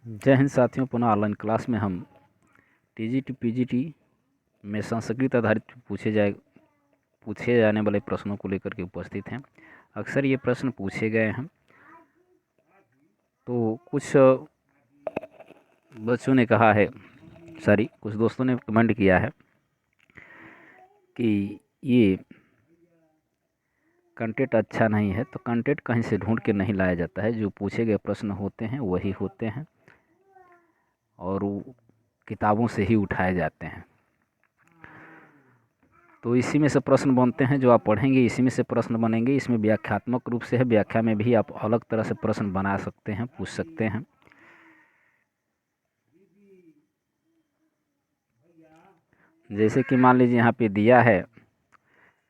जय हिंद साथियों, पुनः ऑनलाइन क्लास में हम टीजीटी पीजीटी में संस्कृत आधारित पूछे जाने वाले प्रश्नों को लेकर के उपस्थित हैं। अक्सर ये प्रश्न पूछे गए हैं, तो कुछ बच्चों ने कहा है, कुछ दोस्तों ने कमेंट किया है कि ये कंटेंट अच्छा नहीं है। तो कंटेंट कहीं से ढूंढ के नहीं लाया जाता है, जो पूछे गए प्रश्न होते हैं वही होते हैं और वो किताबों से ही उठाए जाते हैं। तो इसी में से प्रश्न बनते हैं, जो आप पढ़ेंगे इसी में से प्रश्न बनेंगे। इसमें व्याख्यात्मक रूप से है, व्याख्या में भी आप अलग तरह से प्रश्न बना सकते हैं, पूछ सकते हैं। जैसे कि मान लीजिए यहाँ पे दिया है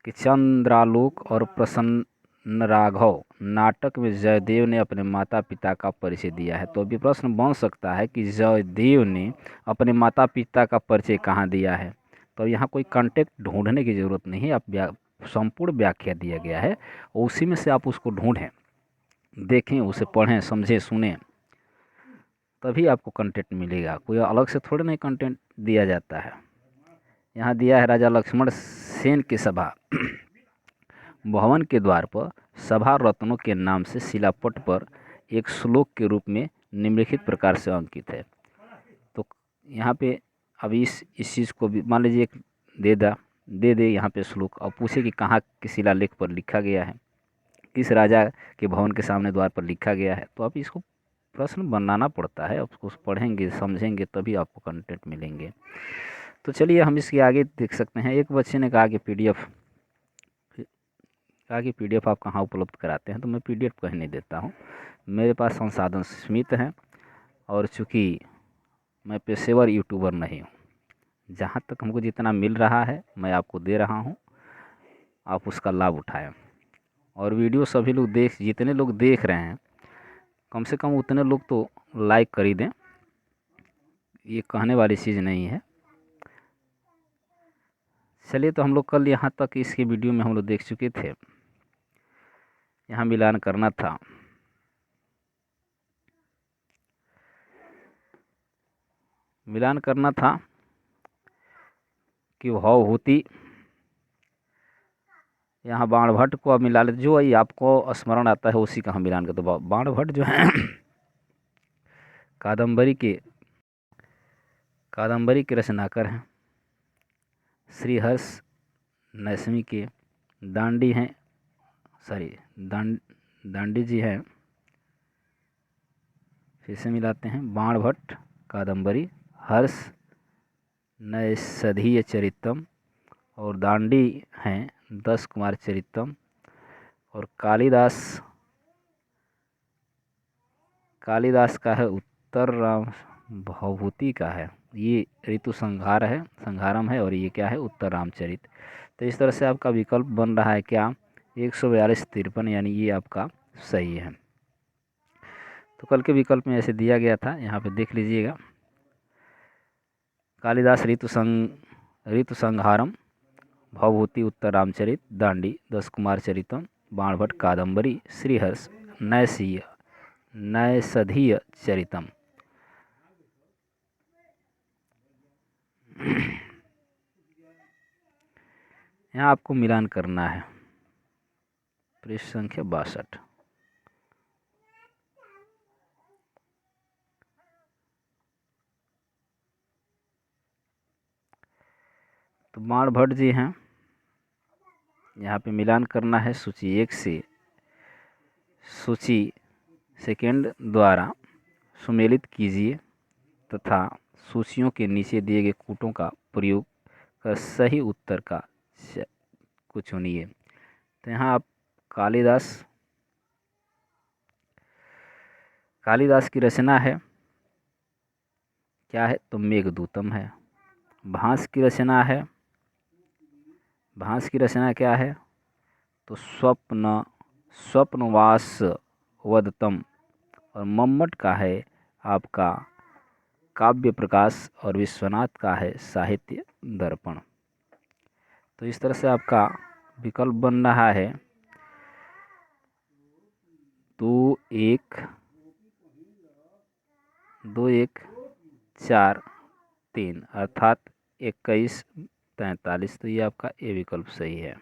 कि चंद्रालोक और प्रसन्न राघव नाटक में जयदेव ने अपने माता पिता का परिचय दिया है। तो अभी प्रश्न बन सकता है कि जयदेव ने अपने माता पिता का परिचय कहाँ दिया है। तो यहाँ कोई कॉन्टेक्ट ढूंढने की ज़रूरत नहीं है, आप संपूर्ण व्याख्या दिया गया है और उसी में से आप उसको ढूंढें, देखें, उसे पढ़ें, समझें, सुनें, तभी आपको कंटेंट मिलेगा। कोई अलग से थोड़ा नहीं कंटेंट दिया जाता है। यहाँ दिया है राजा लक्ष्मण सेन की सभा भवन के द्वार पर सभा रत्नों के नाम से शिलापट पर एक श्लोक के रूप में निम्नलिखित प्रकार से अंकित है। तो यहाँ पे अब इस चीज़ को भी मान लीजिए दे दे यहाँ पे श्लोक और पूछे कि कहाँ के शिलालेख पर लिखा गया है, किस राजा के भवन के सामने द्वार पर लिखा गया है। तो आप इसको प्रश्न बनाना पड़ता है, उसको पढ़ेंगे, समझेंगे, तभी आपको कंटेंट मिलेंगे। तो चलिए हम इसके आगे देख सकते हैं। एक बच्चे ने कहा कि पीडीएफ आप कहाँ उपलब्ध कराते हैं। तो मैं पीडीएफ कहीं नहीं देता हूँ, मेरे पास संसाधन सीमित हैं और चूँकि मैं पेशेवर यूट्यूबर नहीं हूँ, जहाँ तक हमको जितना मिल रहा है मैं आपको दे रहा हूँ, आप उसका लाभ उठाएं। और वीडियो सभी लोग जितने लोग देख रहे हैं, कम से कम उतने लोग तो लाइक कर ही दें। ये कहने वाली चीज़ नहीं है। चलिए, तो हम लोग कल यहाँ तक इसके वीडियो में हम लोग देख चुके थे। यहाँ मिलान करना था। कि भाव होती, यहाँ बाणभट्ट को अब मिला लेते, जो ये आपको स्मरण आता है उसी का हम मिलान करते। तो बाणभट्ट जो है कादम्बरी के रचनाकर हैं। श्रीहर्ष नैसमी के दांडी हैं, दांडी जी हैं। फिर से मिलाते हैं, बाणभट्ट, कादम्बरी, हर्ष नैषधीय चरितम और दांडी हैं 10 कुमार चरितम। और कालिदास का है उत्तर राम भवभूति का है, ये ऋतु संहारम है और ये क्या है, उत्तर रामचरित। तो इस तरह से आपका विकल्प बन रहा है क्या, 142-53, यानी ये आपका सही है। तो कल के विकल्प में ऐसे दिया गया था, यहाँ पे देख लीजिएगा। कालिदास ऋतु संहारम, भवभूति उत्तर रामचरित, दांडी 10 कुमार चरितम, बाणभट्ट कादम्बरी, श्रीहर्ष नैषधीय चरितम। यहाँ आपको मिलान करना है। पृष्ठ संख्या 62। तो बाणभट्ट जी हैं, यहाँ पे मिलान करना है सूची 1 से सूची सेकंड द्वारा सुमेलित कीजिए तथा सूचियों के नीचे दिए गए कूटों का प्रयोग कर सही उत्तर का को चुनिए। तो यहाँ आप कालिदास की रचना है क्या है, तो मेघदूतम है। भास की रचना क्या है, तो स्वप्नवास वदतम। और मम्मट का है आपका काव्य प्रकाश और विश्वनाथ का है साहित्य दर्पण। तो इस तरह से आपका विकल्प बन रहा है 2, 1, 2 1 4 3 अर्थात 21 43। तो ये आपका ए विकल्प सही है।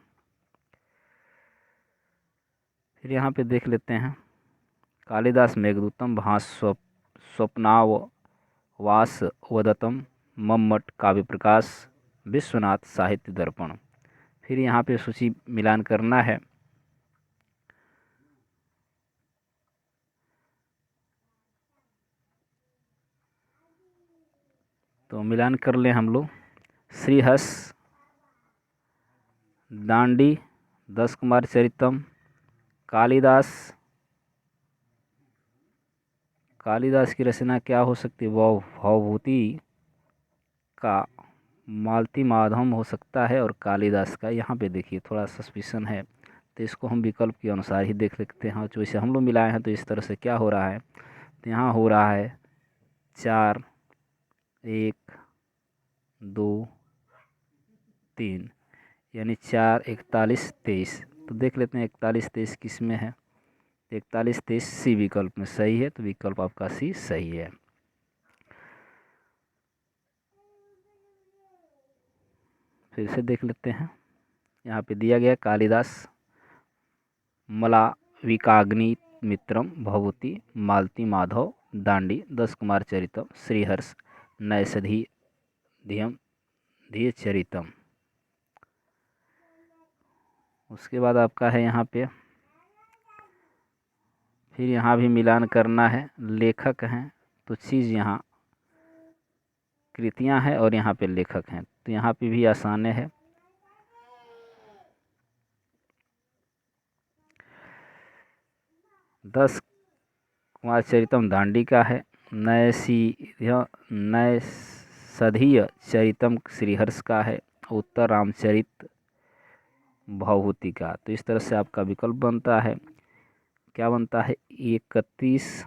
फिर यहाँ पे देख लेते हैं कालिदास मेघदूतम भास स्वप्नावास वदतम मम्मट काव्य प्रकाश विश्वनाथ साहित्य दर्पण। फिर यहाँ पे सूची मिलान करना है। तो मिलान कर लें हम लोग। श्रीहर्ष, दांडी, दस कुमार चरितम, कालिदास की रचना क्या हो सकती है? भवभूति का मालती माधव हो सकता है और कालिदास का। यहाँ पे देखिए थोड़ा सस्पिशन है, तो इसको हम विकल्प के अनुसार ही देख लेते हैं। जो इसे हम लोग मिलाए हैं तो इस तरह से क्या हो रहा है, तो यहाँ हो रहा है 4 1 2 3, यानी 4 41 23। तो देख लेते हैं 41 23 किस में है। 41 23 सी विकल्प में सही है, तो विकल्प आपका सी सही है। फिर से देख लेते हैं। यहाँ पे दिया गया कालिदास मलाविकाग्नि मित्रम भवभूति मालती माधव दांडी दस कुमार चरितम श्रीहर्ष नैषधीयम धीय चरितम। उसके बाद आपका है यहाँ पे, फिर यहाँ भी मिलान करना है। लेखक हैं तो चीज़ यहाँ कृतियाँ हैं और यहाँ पे लेखक हैं, तो यहाँ पे भी आसान है। दस कुमार चरितम दांडी का है, नैषधीय चरितम श्रीहर्ष का है, उत्तर रामचरित भवभूति का। तो इस तरह से आपका विकल्प बनता है। क्या बनता है? 31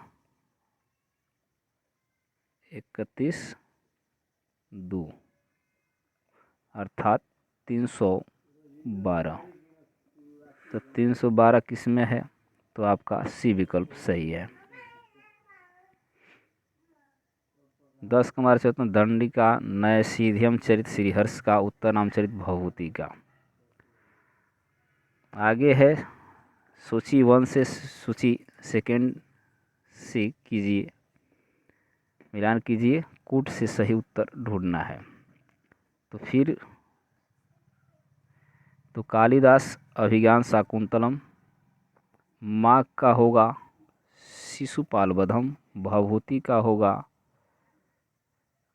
2 अर्थात 312। तो 312 किस में है? तो आपका सी विकल्प सही है। 10 कुमार चरितम दंडी का, नैषधीयम चरित श्रीहर्ष का, उत्तर रामचरित भवभूति का। आगे है सूची 1 से सूची सेकेंड से कीजिए, मिलान कीजिए, कूट से सही उत्तर ढूंढना है। तो फिर तो कालिदास अभिज्ञान शाकुंतलम, माघ का होगा शिशुपाल वधम, भवभूति का होगा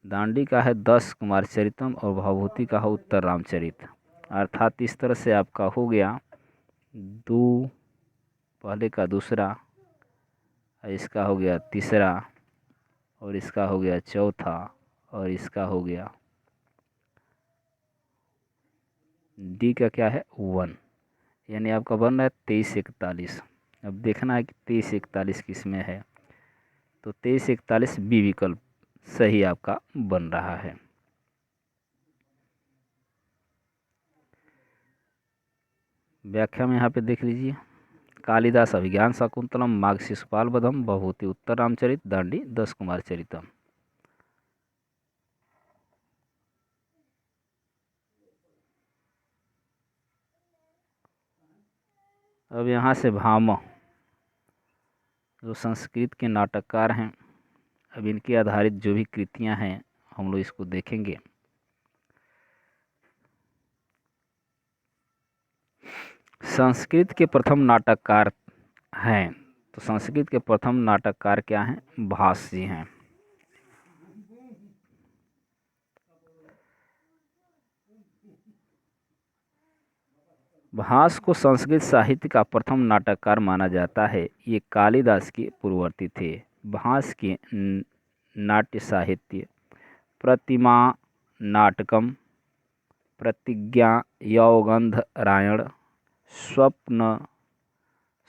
दांडी का है 10 कुमार चरितम और भवभूति का है उत्तर रामचरित। अर्थात इस तरह से आपका हो गया 2 पहले का दूसरा, इसका हो गया तीसरा, और इसका हो गया चौथा, और इसका हो गया डी का क्या है 1, यानी आपका बन रहा है 23 41। अब देखना है कि 23 41 किस में है। तो 23 41 बी विकल्प सही आपका बन रहा है। व्याख्या में यहाँ पे देख लीजिए, कालिदास अभिज्ञान शाकुंतलम, माघ शिशुपाल वधम, भवभूति उत्तर रामचरित, दांडी 10 कुमार चरितम। अब यहाँ से भामह जो संस्कृत के नाटककार हैं, अब इनके आधारित जो भी कृतियाँ हैं हम लोग इसको देखेंगे। संस्कृत के प्रथम नाटककार हैं, तो संस्कृत के प्रथम नाटककार क्या हैं? भास जी हैं। भास को संस्कृत साहित्य का प्रथम नाटककार माना जाता है। ये कालिदास के पूर्ववर्ती थे। भास के नाट्य साहित्य प्रतिमा नाटकम, प्रतिज्ञा यौगंधरायण,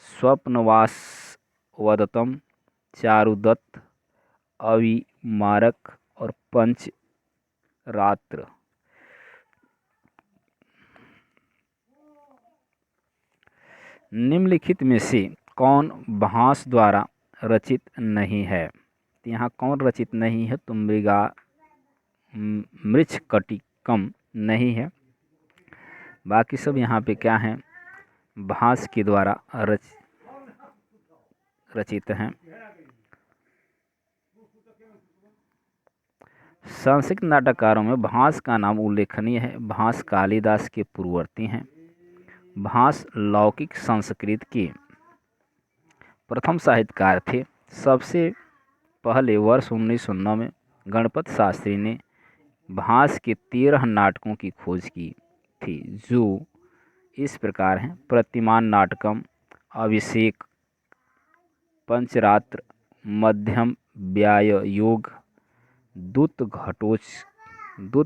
स्वप्नवासवदत्तम, चारुदत्त, अविमारक और पंचरात्र। निम्नलिखित में से कौन भास द्वारा रचित नहीं है? तो यहाँ कौन रचित नहीं है? तो मृच्छकटिकम नहीं है। बाकी सब यहाँ पे क्या है? भास के द्वारा रचित हैं। संस्कृत नाटककारों में भास का नाम उल्लेखनीय है। भास कालिदास के पूर्ववर्ती हैं। भास लौकिक संस्कृत के प्रथम साहित्यकार थे। सबसे पहले वर्ष 1909 में गणपत शास्त्री ने भास के 13 नाटकों की खोज की थी, जो इस प्रकार हैं: प्रतिमान नाटकम, अभिषेक, पंचरात्र, मध्यम व्याय योग, दूत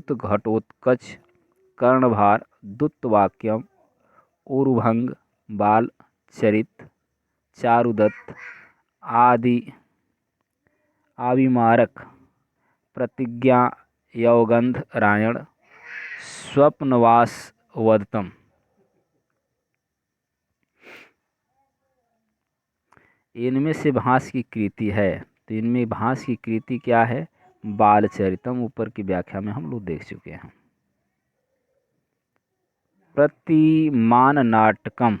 घटोत्कच, कर्णभार, दूतवाक्यम, ऊरुभंग, बाल चरित, चारुदत्त आदि, आविमारक, प्रतिज्ञा, यौगंध रायण, स्वप्नवास वदतम। इनमें से भास की कृति है, तो इनमें भास की कृति क्या है? बाल चरितम। ऊपर की व्याख्या में हम लोग देख चुके हैं। प्रतिमान नाटकम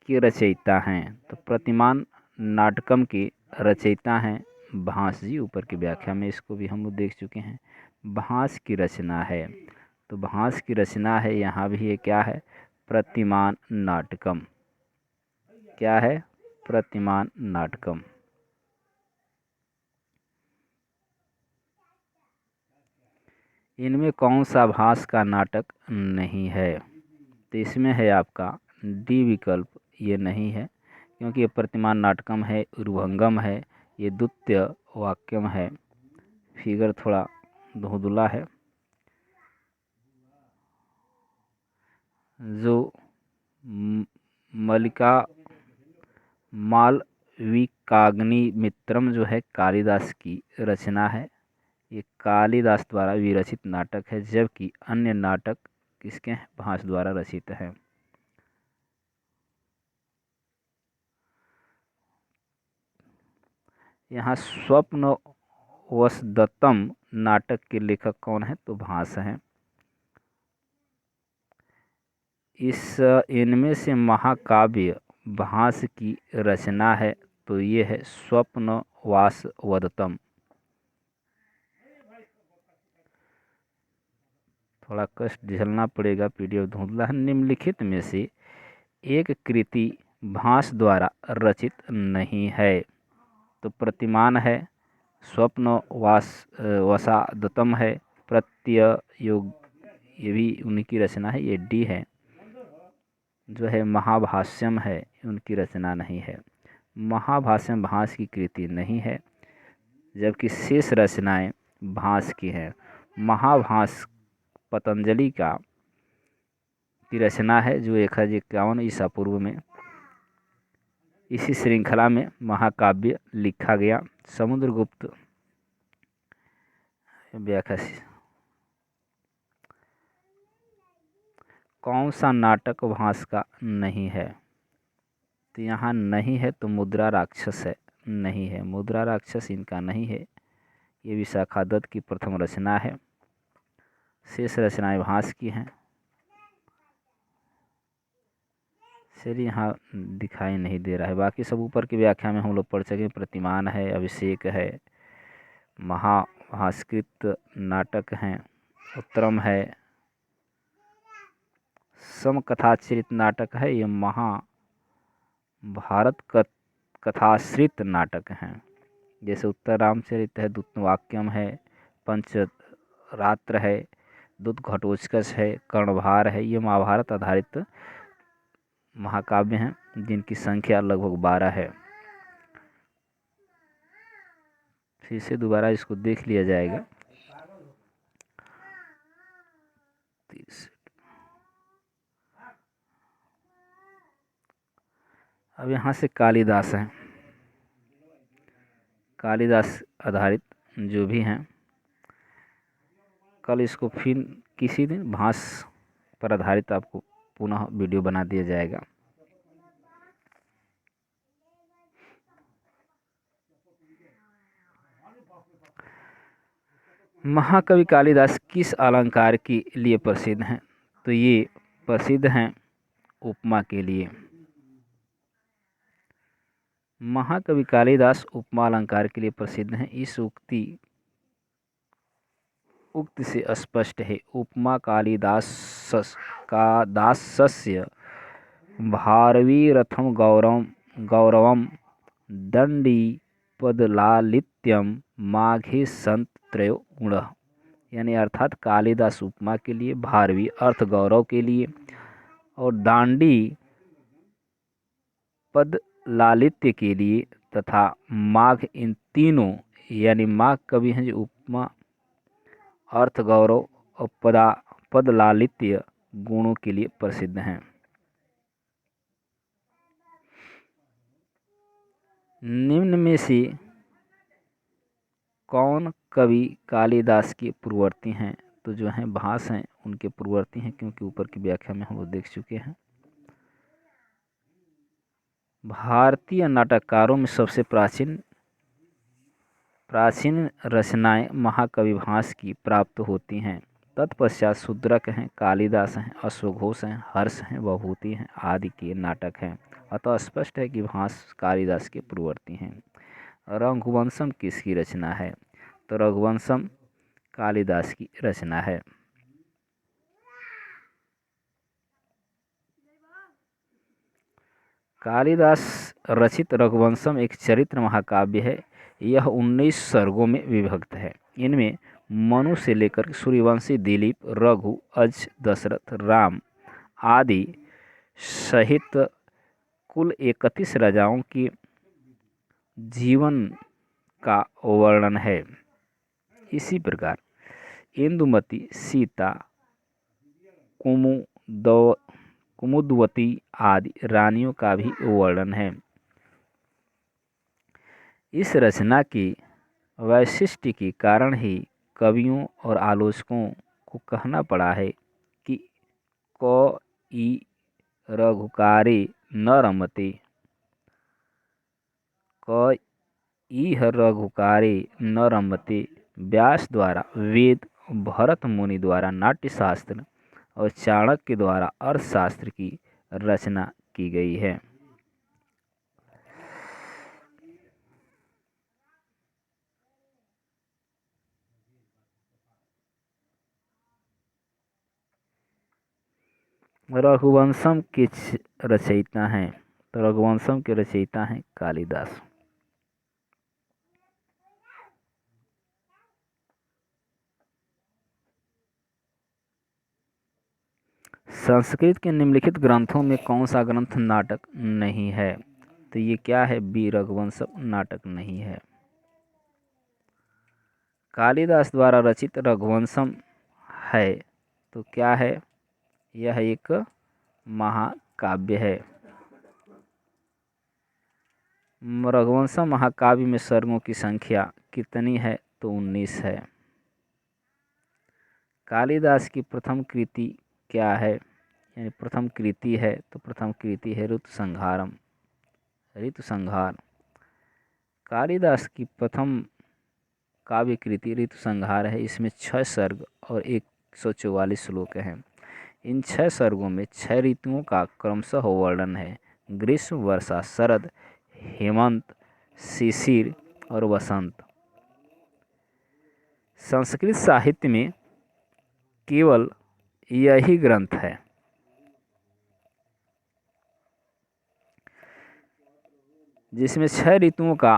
के रचयिता हैं, तो प्रतिमान नाटकम के रचयिता हैं भास जी। ऊपर की व्याख्या में इसको भी हम लोग देख चुके हैं। भास की रचना है, तो भास की रचना है, यहाँ भी ये क्या है? प्रतिमान नाटकम। क्या है? प्रतिमान नाटकम। इनमें कौन सा भास का नाटक नहीं है? तो इसमें है आपका डी विकल्प, ये नहीं है, क्योंकि ये प्रतिमान नाटकम है, उरुभंगम है, ये द्वितीय वाक्यम है। फिगर थोड़ा धुंधला है। जो मल्लिका मालविकाग्निमित्रम जो है कालिदास की रचना है। ये कालिदास द्वारा विरचित नाटक है, जबकि अन्य नाटक किसके हैं? भास द्वारा रचित है। यहाँ स्वप्नवसदत्तम नाटक के लेखक कौन है? तो भास हैं। इनमें से महाकाव्य भास की रचना है, तो ये है स्वप्नवासवदत्तम। थोड़ा कष्ट झेलना पड़ेगा, पीडीएफ धुंधला है। निम्नलिखित में से एक कृति भास द्वारा रचित नहीं है, तो प्रतिमान है, स्वप्नवासवदत्तम है, प्रत्यय योग ये भी उनकी रचना है, ये डी है। जो है महाभाष्यम है, उनकी रचना नहीं है। महाभाष्यम भास की कृति नहीं है, जबकि शेष रचनाएं भास की हैं। महाभाष्य पतंजलि की रचना है, जो 1051 ईसा पूर्व में इसी श्रृंखला में महाकाव्य लिखा गया। समुद्रगुप्त व्याख्या। कौन सा नाटक भास का नहीं है? तो यहाँ नहीं है, तो मुद्रा राक्षस है, नहीं है। मुद्रा राक्षस इनका नहीं है, ये विशाखा दत्त की प्रथम रचना है। शेष रचनाएं भास की हैं। चलिए, यहाँ दिखाई नहीं दे रहा है, बाकी सब ऊपर की व्याख्या में हम लोग पढ़ सकें। प्रतिमान है, अभिषेक है, महाभास्कृत नाटक हैं, उत्तरम है, समकथाचरित नाटक है, ये महाभारत कथाश्रित नाटक हैं। जैसे उत्तर रामचरित है, दूतवाक्यम है, पंचरात्र है, दूत घटोत्कच है, कर्णभार है, ये महाभारत आधारित महाकाव्य हैं, जिनकी संख्या लगभग 12 है। फिर से दोबारा इसको देख लिया जाएगा। अब यहाँ से कालिदास हैं, कालिदास आधारित जो भी हैं, कल इसको फिर किसी दिन भास पर आधारित आपको पुनः वीडियो बना दिया जाएगा। महाकवि कालिदास किस अलंकार के लिए प्रसिद्ध हैं? तो ये प्रसिद्ध हैं उपमा के लिए। महाकवि कालिदास उपमा अलंकार के लिए प्रसिद्ध हैं। इस उक्ति से स्पष्ट है, उपमा कालिदासस्य भारवीरथम गौरवम दंडीपदलालित्यम माघे संत त्रयो गुणः। यानी अर्थात कालिदास उपमा के लिए, भारवी अर्थ गौरव के लिए और दांडी पद लालित्य के लिए तथा माघ, इन तीनों यानी माघ कवि हैं जो उपमा, अर्थ गौरव और पद लालित्य गुणों के लिए प्रसिद्ध हैं। निम्न में से कौन कवि कालिदास के पूर्ववर्ती हैं? तो जो हैं भास हैं उनके पूर्ववर्ती हैं, क्योंकि ऊपर की व्याख्या में हम लोग देख चुके हैं। भारतीय नाटककारों में सबसे प्राचीन रचनाएं महाकवि भास की प्राप्त होती हैं। तत्पश्चात शूद्रक हैं, कालिदास हैं, अश्वघोष हैं, हर्ष हैं, विभूति हैं आदि के नाटक हैं। अतः स्पष्ट है कि भास कालिदास के पूर्ववर्ती हैं। रघुवंशम किसकी रचना है? तो रघुवंशम कालिदास की रचना है। कालिदास रचित रघुवंशम एक चरित्र महाकाव्य है। यह 19 सर्गों में विभक्त है। इनमें मनु से लेकर सूर्यवंशी, दिलीप, रघु, अज, दशरथ, राम आदि सहित कुल 31 राजाओं के जीवन का वर्णन है। इसी प्रकार इंदुमती, सीता, कुमुदवती आदि रानियों का भी वर्णन है। इस रचना की वैशिष्ट्य के कारण ही कवियों और आलोचकों को कहना पड़ा है कि कोई रघुकारे न रमते, कोई रघुकारे न रमते। व्यास द्वारा वेद, भरत मुनि द्वारा नाट्यशास्त्र और चाणक्य द्वारा अर्थशास्त्र की रचना की गई है। रघुवंशम के रचयिता हैं? तो रघुवंशम के रचयिता हैं कालिदास। संस्कृत के निम्नलिखित ग्रंथों में कौन सा ग्रंथ नाटक नहीं है? तो ये क्या है? बी रघुवंशम नाटक नहीं है। कालिदास द्वारा रचित रघुवंशम है तो क्या है? यह एक महाकाव्य है। रघुवंशम महाकाव्य में सर्गों की संख्या कितनी है? तो 19 है। कालिदास की प्रथम कृति क्या है? यानी प्रथम कृति है तो प्रथम कृति है ऋतुसंहारम, ऋतुसंहार। कालिदास की प्रथम काव्य कृति ऋतुसंहार है। इसमें 6 सर्ग और 144 श्लोक हैं। इन 6 सर्गों में 6 ऋतुओं का क्रमशः वर्णन है: ग्रीष्म, वर्षा, शरद, हेमंत, शिशिर और वसंत। संस्कृत साहित्य में केवल यही ग्रंथ है जिसमें 6 ऋतुओं का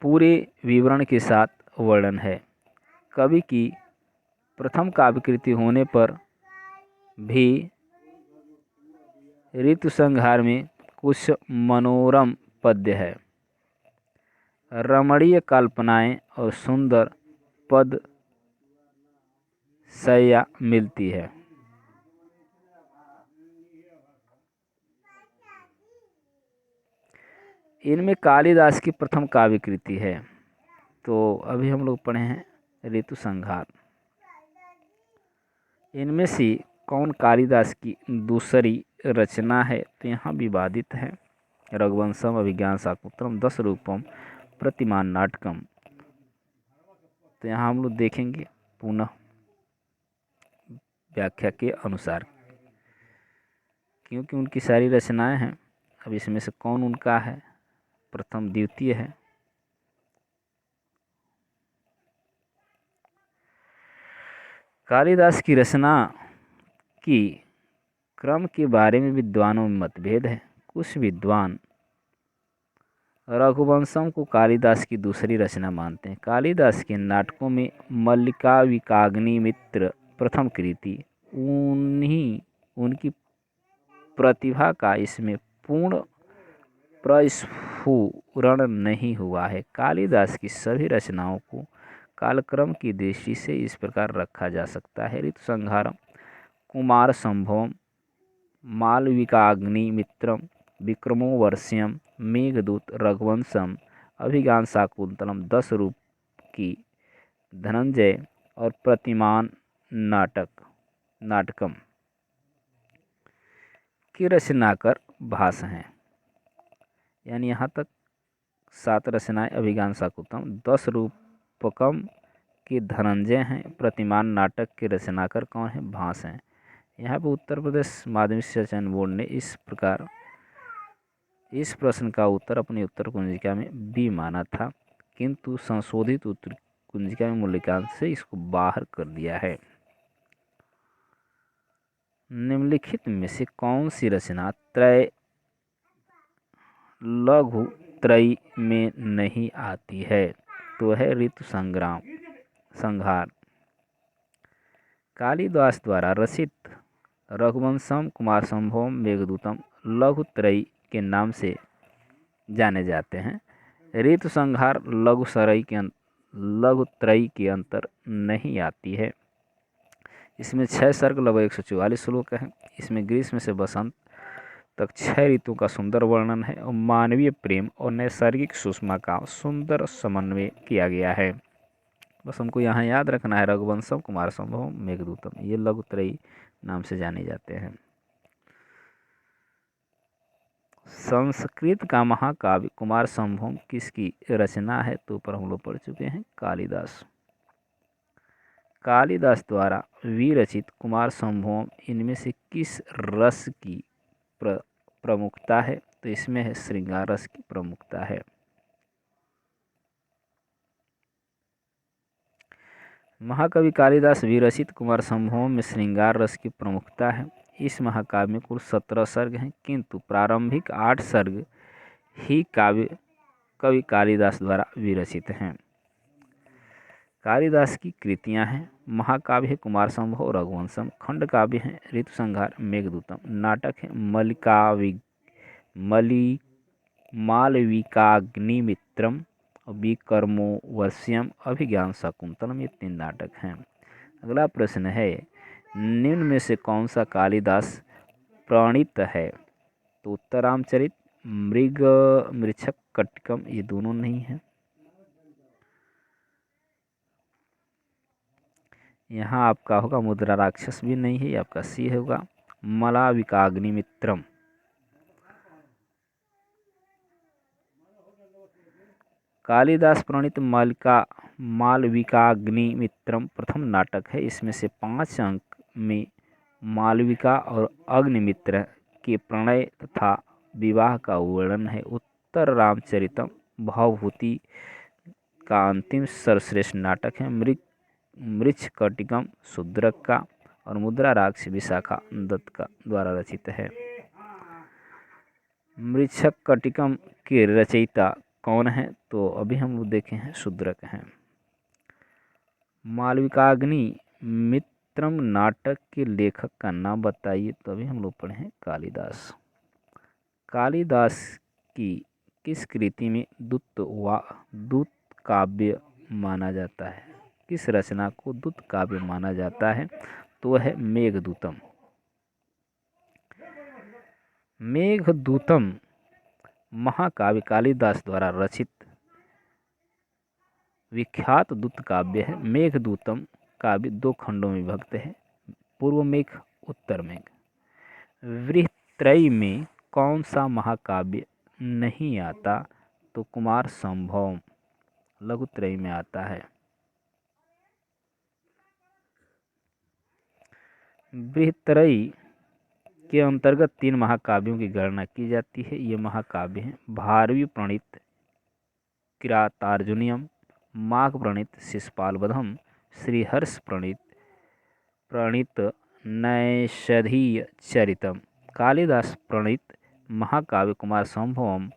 पूरे विवरण के साथ वर्णन है। कवि की प्रथम काव्यकृति होने पर भी ऋतुसंहार में कुछ मनोरम पद्य है, रमणीय कल्पनाएं और सुंदर पद शैया मिलती है। इनमें कालिदास की प्रथम काव्यकृति है। तो अभी हम लोग पढ़े हैं ऋतुसंहार। इनमें से कौन कालिदास की दूसरी रचना है? तो यहाँ विवादित है। रघुवंशम, अभिज्ञान शाकुंतलम, 10 रूपम, प्रतिमान नाटकम। तो यहाँ हम लोग देखेंगे पुनः व्याख्या के अनुसार, क्योंकि उनकी सारी रचनाएं हैं। अब इसमें से कौन उनका है, प्रथम द्वितीय है। कालिदास की रचना की क्रम के बारे में विद्वानों में मतभेद है। कुछ विद्वान रघुवंशम को कालिदास की दूसरी रचना मानते हैं। कालिदास के नाटकों में मल्लिकाविकाग्निमित्र प्रथम कृति, उनकी प्रतिभा का इसमें पूर्ण प्रस्फुरण नहीं हुआ है। कालिदास की सभी रचनाओं को कालक्रम की दृष्टि से इस प्रकार रखा जा सकता है: ऋतुसंहारम, कुमार संभवम, मालविकाग्निमित्रम, विक्रमोर्वश्यम, मेघदूत, रघुवंशम, अभिज्ञान शाकुंतलम, 10 रूप की धनंजय और प्रतिमान नाटकम की रचनाकर भास हैं। यानी यहाँ तक 7 रचनाएं अभिज्ञान शाकुंतलम, 10 रूपकम के धनंजय हैं, प्रतिमान नाटक के रचनाकर कौन है, भास हैं। यहाँ पर उत्तर प्रदेश माध्यमिक शिक्षा चयन बोर्ड ने इस प्रकार इस प्रश्न का उत्तर अपनी उत्तर कुंजिका में बी माना था, किंतु संशोधित उत्तर कुंजिका में मूल्यांकन से इसको बाहर कर दिया है। निम्नलिखित में से कौन सी रचना लघु त्रयी में नहीं आती है? तो है ऋतु संहार। कालिदास द्वारा रचित रघुवंशम, कुमार संभवम, मेघदूतम लघु त्रयी के नाम से जाने जाते हैं। ऋतु संहार लघु त्रयी के अंतर नहीं आती है। इसमें 6 सर्ग लगभग 144 श्लोक हैं। इसमें ग्रीष्म से बसंत तक 6 ऋतुओं का सुंदर वर्णन है और मानवीय प्रेम और नैसर्गिक सुषमा का सुंदर समन्वय किया गया है। बस हमको यहाँ याद रखना है, रघुवंशम, कुमार संभवम, मेघदूतम ये लघु त्रयी नाम से जाने जाते हैं। संस्कृत का महाकाव्य कुमार संभवम किसकी रचना है? तो ऊपर हम लोग पढ़ चुके हैं, कालिदास। कालिदास द्वारा विरचित कुमार संभवम इनमें से किस रस की प्रमुखता है? तो इसमें है श्रृंगार रस की प्रमुखता है। महाकवि कालिदास विरचित कुमार संभवम में श्रृंगार रस की प्रमुखता है। इस महाकाव्य में कुल 17 सर्ग हैं, किंतु प्रारंभिक 8 सर्ग ही कवि कालिदास द्वारा विरचित हैं। कालिदास की कृतियां हैं: महाकाव्य है कुमार संभव, रघुवंशम, खंड काव्य है ऋतुसंहार, मेघदूतम, नाटक है मालविकाग्निमित्रम, विक्रमोर्वश्यम, अभिज्ञान शाकुंतलम, ये 3 नाटक हैं। अगला प्रश्न है, निम्न में से कौन सा कालिदास प्रणीत है? तो उत्तर रामचरित, मृच्छक कटिकम ये दोनों नहीं है। यहाँ आपका होगा मुद्रा राक्षस भी नहीं है, आपका सी होगा मालविकाग्निमित्रम। कालिदास प्रणीत मालविकाग्निमित्रम प्रथम नाटक है। इसमें से 5 अंक में मालविका और अग्निमित्र के प्रणय तथा विवाह का वर्णन है। उत्तर रामचरितम भवभूति का अंतिम सर्वश्रेष्ठ नाटक है। मृच्छकटिकम शूद्रक का और मुद्रा राक्ष विशाखा दत्त का द्वारा रचित है। मृच्छकटिकम के रचयिता कौन है? तो अभी हम लोग देखे हैं शूद्रक हैं। मालविकाग्नि मित्रम नाटक के लेखक का नाम बताइए। तो अभी हम लोग पढ़े हैं कालिदास। कालिदास की किस कृति में दूत काव्य माना जाता है? किस रचना को दूत काव्य माना जाता है? तो है मेघदूतम। मेघदूतम महाकाव्य कालिदास द्वारा रचित विख्यात दूत काव्य है। मेघदूतम काव्य 2 खंडों में विभक्त है, पूर्व मेघ, उत्तर मेघ। वृहत्रयी में कौन सा महाकाव्य नहीं आता? तो कुमार संभवम लघुत्रयी में आता है। बृहत्तरई के अंतर्गत 3 महाकाव्यों की गणना की जाती है। ये महाकाव्य हैं भारवी प्रणीत किरातार्जुनीयम, माघ प्रणीत शिशुपालवधम, श्रीहर्ष प्रणीत नैषधीय चरितम, कालिदास प्रणीत महाकाव्य कुमार संभवम,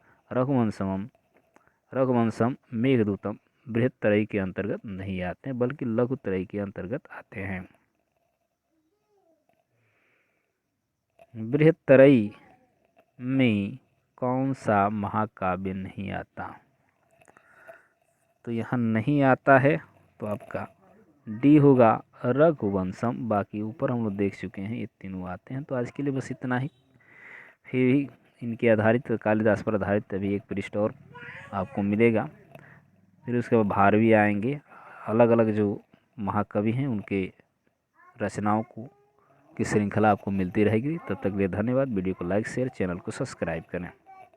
रघुवंशम, मेघदूतम बृहत्तरई के अंतर्गत नहीं आते हैं बल्कि लघुत्रयी के अंतर्गत आते हैं। बृहत्तरई में कौन सा महाकाव्य नहीं आता? तो यहाँ नहीं आता है तो आपका डी होगा रघुवंशम। बाकी ऊपर हम लोग देख चुके हैं ये तीनों आते हैं। तो आज के लिए बस इतना ही। फिर भी इनके आधारित कालिदास पर आधारित अभी एक पृष्ठ और आपको मिलेगा। फिर उसके बाद भारवी आएंगे, अलग अलग जो महाकवि हैं उनके रचनाओं की श्रृंखला आपको मिलती रहेगी। तब तक के लिए धन्यवाद। वीडियो को लाइक शेयर, चैनल को सब्सक्राइब करें।